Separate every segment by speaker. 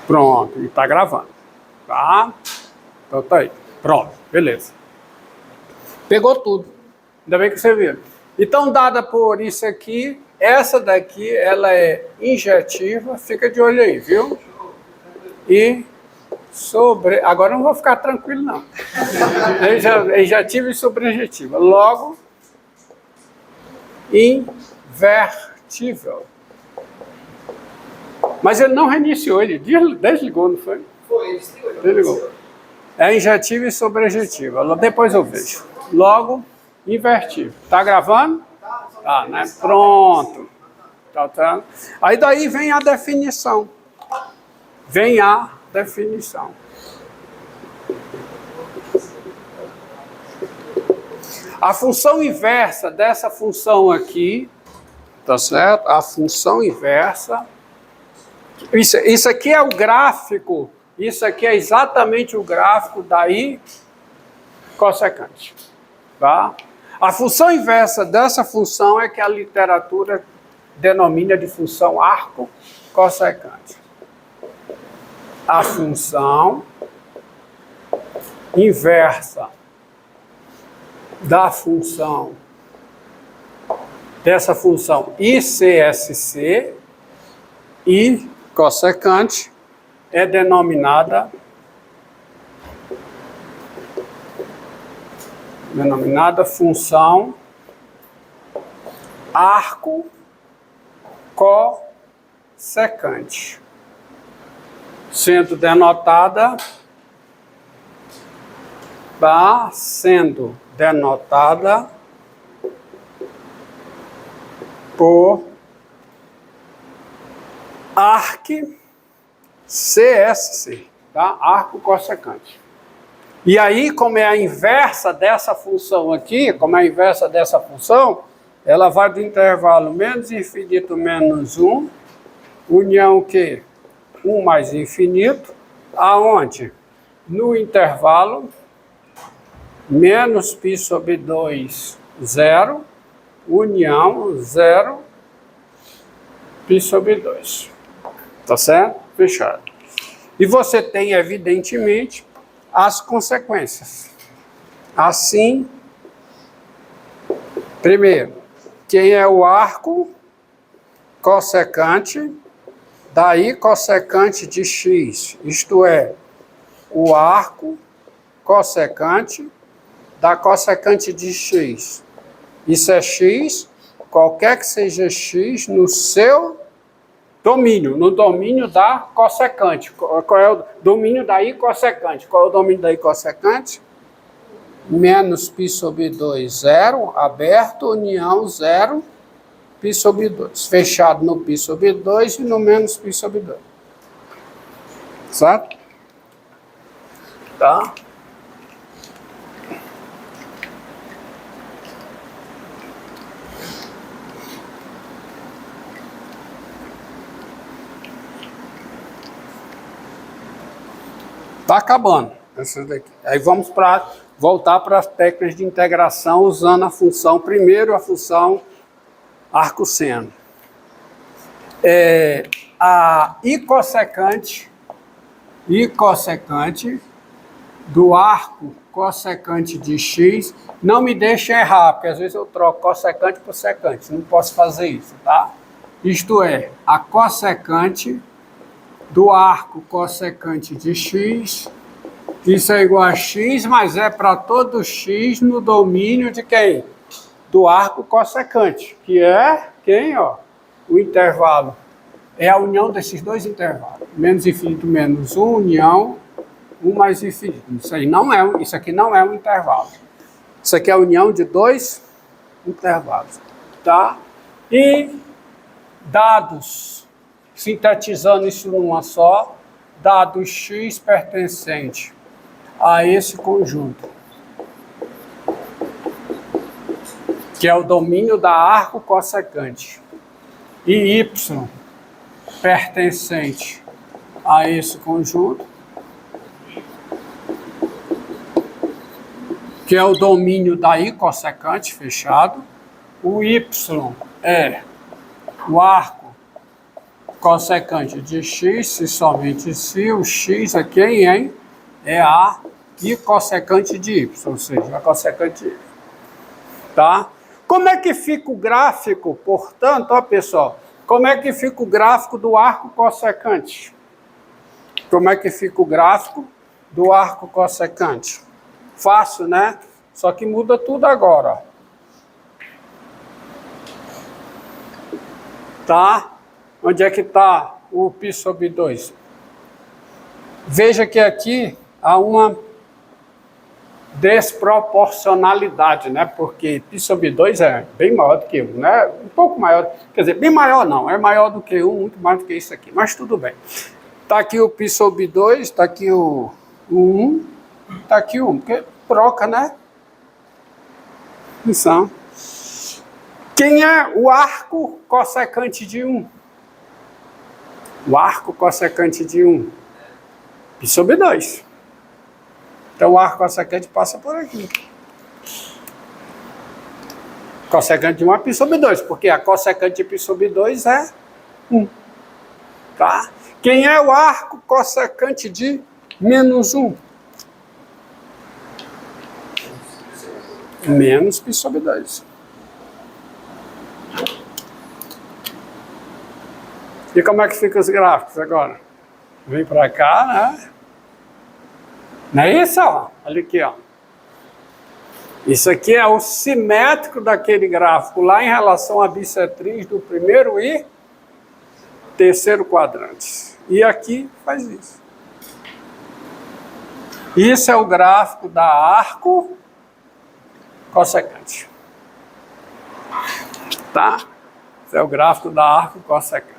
Speaker 1: Pronto, e tá gravando. Tá? Então tá aí. Pronto, beleza. Pegou tudo. Ainda bem que você viu. Então, dada por isso aqui, essa daqui, ela é injetiva. Fica de olho aí, viu? E sobre... Agora não vou ficar tranquilo, não. Injetiva e sobreinjetiva. Logo, invertível. Mas ele não reiniciou, ele desligou, não foi?
Speaker 2: Foi,
Speaker 1: desligou. É injetiva e sobreinjetiva. Depois eu vejo. Logo, invertível. Tá gravando? Tá, né? Pronto. Tá. Aí daí vem a definição. Vem a definição. A função inversa dessa função aqui, tá certo? A função inversa. Isso aqui é o gráfico. Isso aqui é exatamente o gráfico da I cossecante. Tá? A função inversa dessa função é que a literatura denomina de função arco cossecante. A função inversa da função dessa função ICSC, I cossecante, é denominada função arco cossecante, sendo denotada por arc CSC, tá? Arco cossecante. E aí, como é a inversa dessa função aqui, ela vai do intervalo menos infinito menos 1, união que 1 mais infinito, aonde? No intervalo menos π sobre 2, 0, união 0, π sobre 2. Tá certo? Fechado. E você tem, evidentemente, as consequências. Assim, primeiro, quem é o arco cossecante, daí cossecante de x, isto é, o arco cossecante da cossecante de x. Isso é x, qualquer que seja x no seu domínio, no domínio da cossecante. Qual é o domínio da I cossecante? Qual é o domínio da I cossecante? Menos π sobre 2, 0, aberto, união 0, π sobre 2. Fechado no π sobre 2 e no menos π sobre 2. Certo? Tá? Está acabando. Aí vamos voltar para as técnicas de integração usando a função, primeiro a função arco-seno. A I cossecante do arco cossecante de x, não me deixa errar, porque às vezes eu troco cossecante por secante, não posso fazer isso, tá? Isto é, a cossecante do arco cossecante de x, isso é igual a x, mas é para todo x no domínio de quem? Do arco cossecante, que é quem, ó? O intervalo. É a união desses dois intervalos. Menos infinito menos 1, união 1 mais infinito. Isso aqui não é um intervalo. Isso aqui é a união de dois intervalos. Tá? E dados, sintetizando isso numa só, dado x pertencente a esse conjunto, que é o domínio da arco cossecante, e y pertencente a esse conjunto, que é o domínio da I cossecante, fechado. O y é o arco cossecante de x, se somente se o x aqui em é a e cossecante de y, ou seja, a cossecante de y. Tá? Como é que fica o gráfico, portanto, ó pessoal, como é que fica o gráfico do arco cossecante? Como é que fica o gráfico do arco cossecante? Fácil, né? Só que muda tudo agora, ó. Tá? Onde é que está o π sobre 2? Veja que aqui há uma desproporcionalidade, né? Porque π sobre 2 é bem maior do que 1, né? Um pouco maior, quer dizer, bem maior não, é maior do que 1, muito mais do que isso aqui, mas tudo bem. Está aqui o π sobre 2, está aqui o 1, está aqui o 1, porque troca, né? Então, quem é o arco cossecante de 1? O arco cossecante de 1. π sobre 2. Então o arco cossecante passa por aqui. Cossecante de 1 é π sobre 2, porque a cossecante de π sobre 2 é 1. Tá? Quem é o arco cossecante de menos 1? Menos π sobre 2. E como é que ficam os gráficos agora? Vem para cá, né? Não é isso? Ó? Olha aqui, ó. Isso aqui é o simétrico daquele gráfico lá em relação à bissetriz do primeiro e terceiro quadrante. E aqui faz isso. Isso é o gráfico da arco cossecante. Tá? Esse é o gráfico da arco cossecante.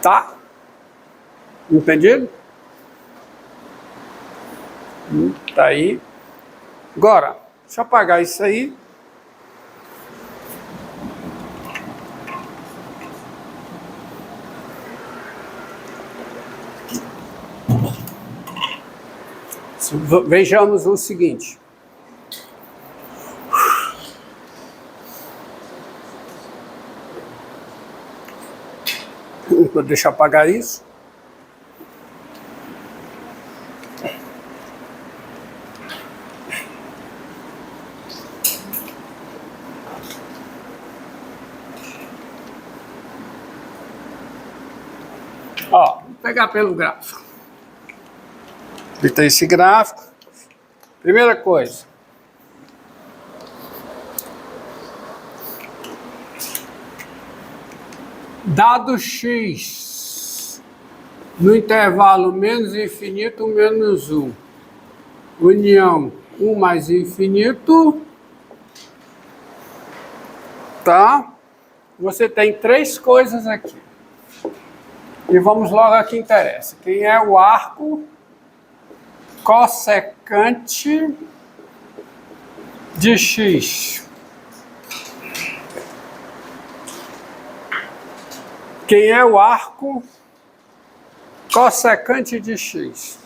Speaker 1: Tá? Entendido? Tá aí. Agora, deixa eu apagar isso aí. Vejamos o seguinte. Deixa eu apagar isso. Ó, vou pegar pelo gráfico. Tem esse gráfico. Primeira coisa. Dado x no intervalo menos infinito, menos 1, união 1 mais infinito, tá? Você tem três coisas aqui. E vamos logo ao que interessa. Quem é o arco cossecante de x? Quem é o arco cossecante de x?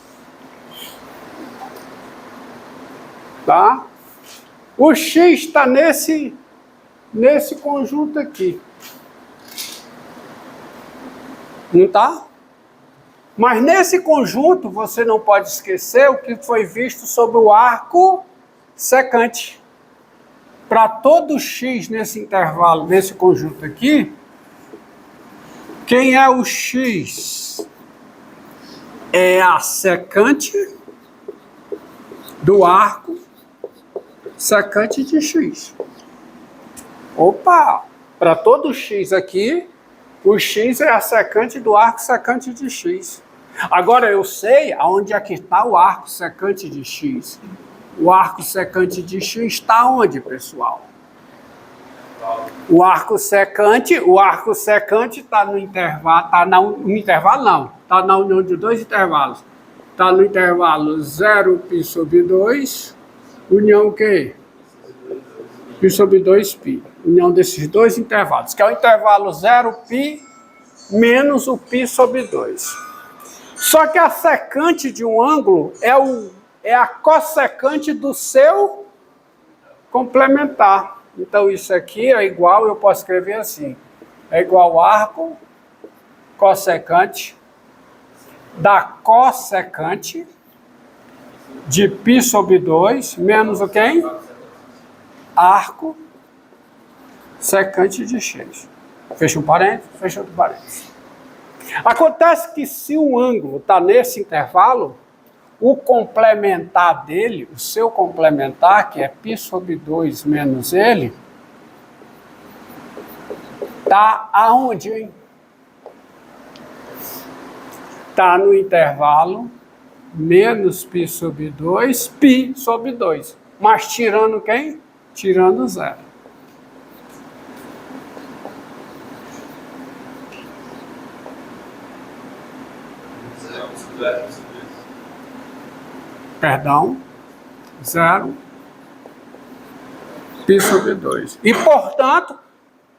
Speaker 1: Tá? O x está nesse conjunto aqui. Não tá? Mas nesse conjunto você não pode esquecer o que foi visto sobre o arco secante. Para todo x nesse intervalo, nesse conjunto aqui, quem é o x? É a secante do arco secante de x. Opa! Para todo x aqui, o x é a secante do arco secante de x. Agora eu sei aonde é que está o arco secante de x. O arco secante de x está onde, pessoal? O arco secante está no intervalo, está na união de dois intervalos. Está no intervalo 0 π sobre 2, união o quê? Π sobre 2π. União desses dois intervalos, que é o intervalo 0π menos o π sobre 2. Só que a secante de um ângulo é a cossecante do seu complementar. Então, isso aqui é igual, eu posso escrever assim, é igual arco cossecante da cossecante de π sobre 2 menos o quem? Arco secante de x. Fecha um parênteses, fecha outro parênteses. Acontece que se o ângulo está nesse intervalo, o complementar dele, o seu complementar, que é π sobre 2 menos ele, está aonde, hein? Está no intervalo menos π sobre 2, π sobre 2. Mas tirando quem? Tirando zero. Perdão, 0, π sobre 2. E, portanto,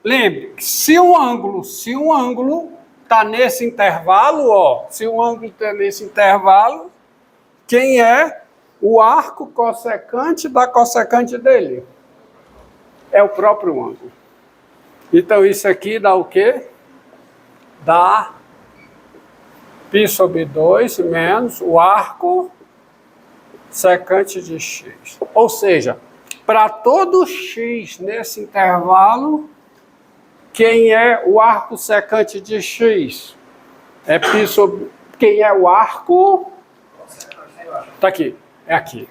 Speaker 1: lembre que se um ângulo está nesse intervalo, ó, se o ângulo está nesse intervalo, quem é o arco cossecante da cossecante dele? É o próprio ângulo. Então, isso aqui dá o quê? Dá π sobre 2 menos o arco secante de x. Ou seja, para todo x nesse intervalo, quem é o arco secante de x? É π sobre... Quem é o arco? Está aqui, é aqui.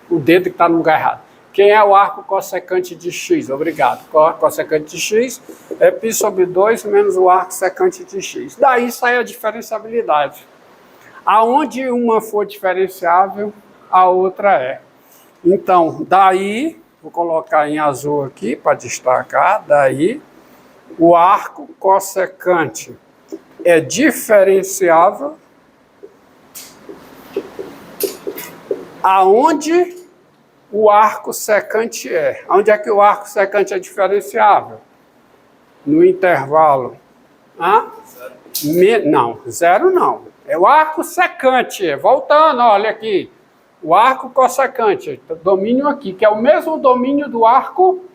Speaker 1: O dedo que está no lugar errado. Quem é o arco cossecante de x? Obrigado. Cossecante de x é π sobre 2 menos o arco secante de x. Daí sai a diferenciabilidade. Aonde uma for diferenciável, a outra é. Então, daí, vou colocar em azul aqui para destacar, daí o arco cossecante é diferenciável aonde o arco secante é. Onde é que o arco secante é diferenciável? No intervalo. Não, zero não. É o arco secante. Voltando, olha aqui. O arco cossecante. Domínio aqui, que é o mesmo domínio do arco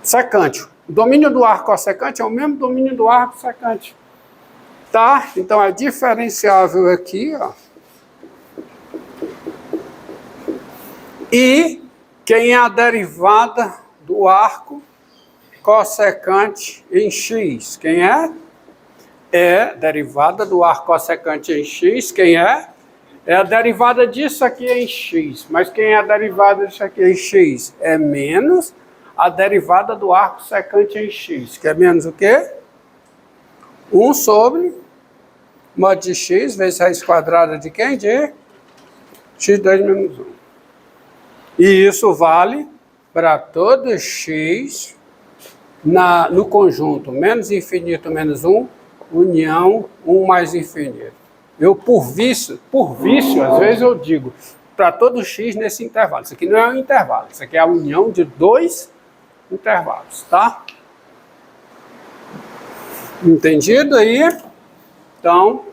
Speaker 1: secante. O domínio do arco cossecante é o mesmo domínio do arco secante. Tá? Então é diferenciável aqui, ó. E quem é a derivada do arco cossecante em x? Quem é? É derivada do arco cossecante em x. Quem é? É a derivada disso aqui em x. Mas quem é a derivada disso aqui em x? É menos a derivada do arco secante em x. Que é menos o quê? 1 sobre mod de x vezes raiz quadrada de quem? De x2 menos 1. E isso vale para todo x no conjunto menos infinito menos 1, união 1 mais infinito. Eu, por vício, às vezes eu digo, para todo x nesse intervalo. Isso aqui não é um intervalo, isso aqui é a união de dois intervalos, tá? Entendido aí? Então,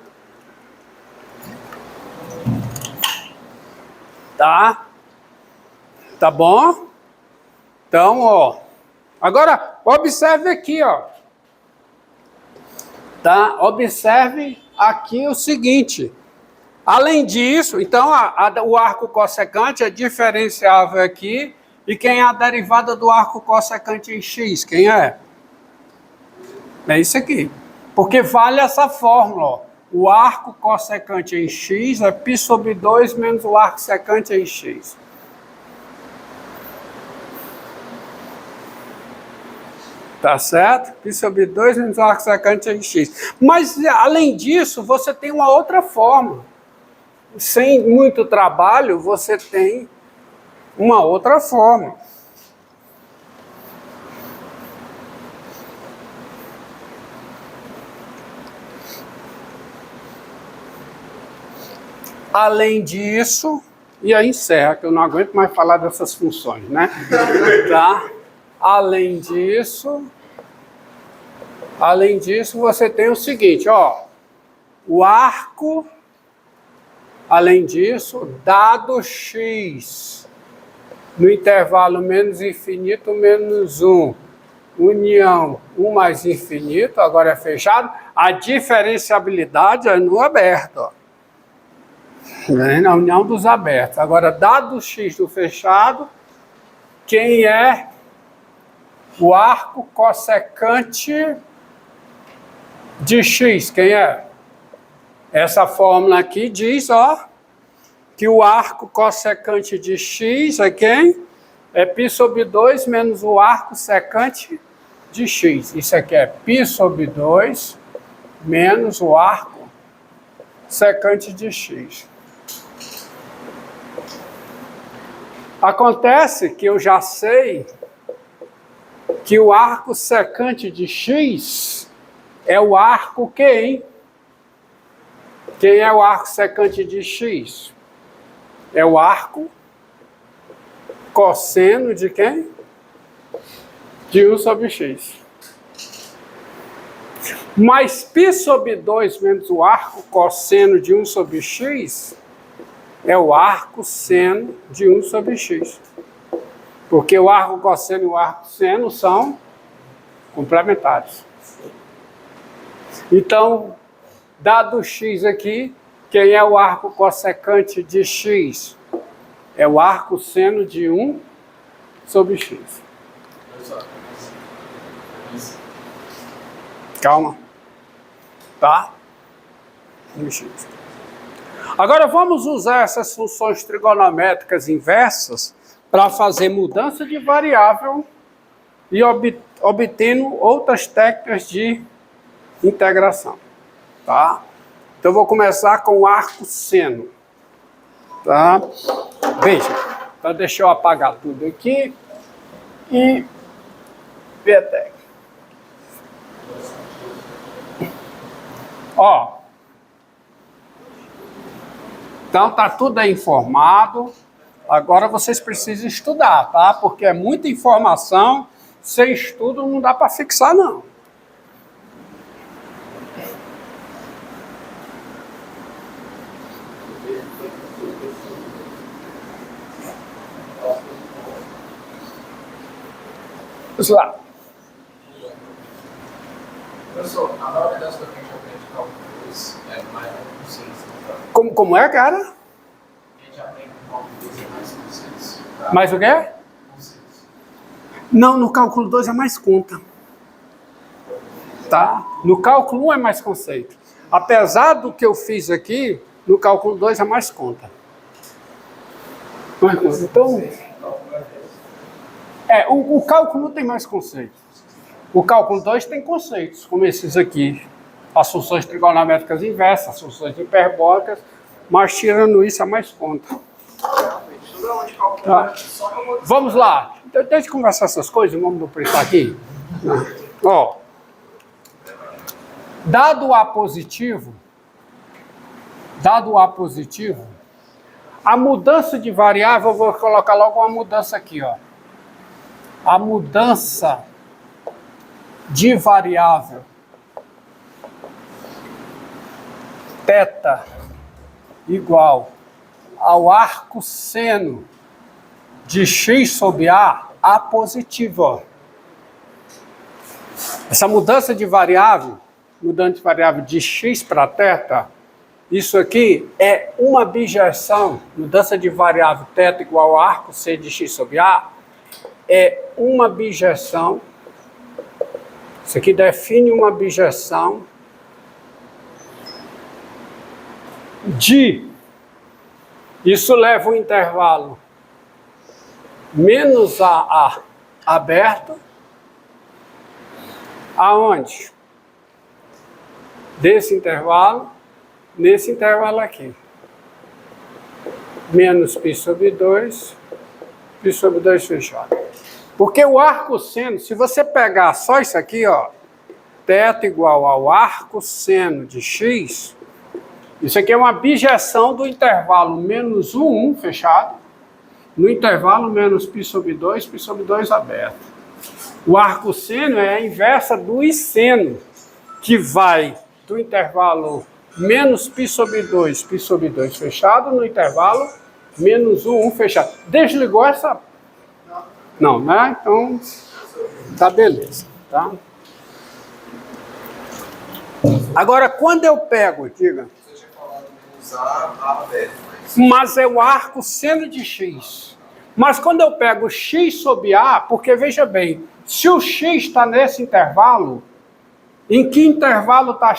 Speaker 1: tá? Tá bom? Então, ó. Agora, observe aqui, ó. Tá? Observe aqui o seguinte. Além disso, então, o arco cossecante é diferenciável aqui. E quem é a derivada do arco cossecante em x? Quem é? É isso aqui. Porque vale essa fórmula, ó. O arco cossecante em x é π sobre 2 menos o arco secante em x. Tá certo? Π sobre 2 menos o arco secante em x. Mas, além disso, você tem uma outra forma. Sem muito trabalho, você tem uma outra forma. Além disso, e aí encerra, que eu não aguento mais falar dessas funções, né? Tá? Além disso, você tem o seguinte, ó. O arco, além disso, dado x no intervalo menos infinito, menos 1, união 1 mais infinito, agora é fechado, a diferenciabilidade é no aberto, ó. Na união dos abertos. Agora, dado o x do fechado, quem é o arco cossecante de x? Quem é? Essa fórmula aqui diz, ó, que o arco cossecante de x é quem? É π sobre 2 menos o arco secante de x. Isso aqui é π sobre 2 menos o arco secante de x. Acontece que eu já sei que o arco secante de x é o arco quem? Quem é o arco secante de x? É o arco cosseno de quem? De 1 sobre x. Mas π sobre 2 menos o arco cosseno de 1 sobre x é o arco seno de 1 sobre x. Porque o arco cosseno e o arco seno são complementares. Então, dado x aqui, quem é o arco cossecante de x? É o arco seno de 1 sobre x. Calma. Tá? Agora vamos usar essas funções trigonométricas inversas para fazer mudança de variável e obtendo outras técnicas de integração. Tá? Então eu vou começar com o arco seno. Tá? Veja, então deixa eu apagar tudo aqui e ver a técnica. Ó, então tá tudo aí informado. Agora vocês precisam estudar, tá? Porque é muita informação, sem estudo não dá para fixar não. Vamos lá.
Speaker 2: Professor, a hora dessa que a gente aprende cálculo 2 é mais consciência.
Speaker 1: Como é, cara?
Speaker 2: A gente aprende cálculo 2 é mais consciência.
Speaker 1: Mais o quê?
Speaker 2: Consciência.
Speaker 1: Não, no cálculo 2 é mais conta. Tá? No cálculo 1 é mais conceito. Apesar do que eu fiz aqui, no cálculo 2 é mais conta. Então, o cálculo 1 tem mais conceitos. O cálculo 2 tem conceitos, como esses aqui. As funções trigonométricas inversas, as funções hiperbólicas, mas tirando isso é mais conta. Tá? Vamos lá. Deixa eu conversar essas coisas, vamos duplicar aqui. Ó, dado o A positivo, a mudança de variável, eu vou colocar logo uma mudança aqui, ó. A mudança de variável θ igual ao arco seno de x sobre A positivo. Essa mudança de variável, de x para θ, isso aqui é uma bijeção, mudança de variável θ igual ao arco seno de x sobre A, é uma bijeção. Isso aqui define uma bijeção de, isso leva o intervalo menos a aberto, aonde? Desse intervalo, nesse intervalo aqui. Menos π sobre 2, π sobre 2 fechado. Porque o arco seno, se você pegar só isso aqui, ó, θ igual ao arco seno de x, isso aqui é uma bijeção do intervalo menos 1 fechado, no intervalo menos π sobre 2 aberto. O arco seno é a inversa do seno, que vai do intervalo menos π sobre 2 fechado, no intervalo menos 1 fechado. Desligou essa Não, né? Então, tá beleza, tá? Agora, quando eu pego, diga.
Speaker 2: Você tinha falado de usar a aberta,
Speaker 1: Mas é o arco seno de x. Mas quando eu pego x sobre a, porque veja bem, se o x está nesse intervalo, em que intervalo está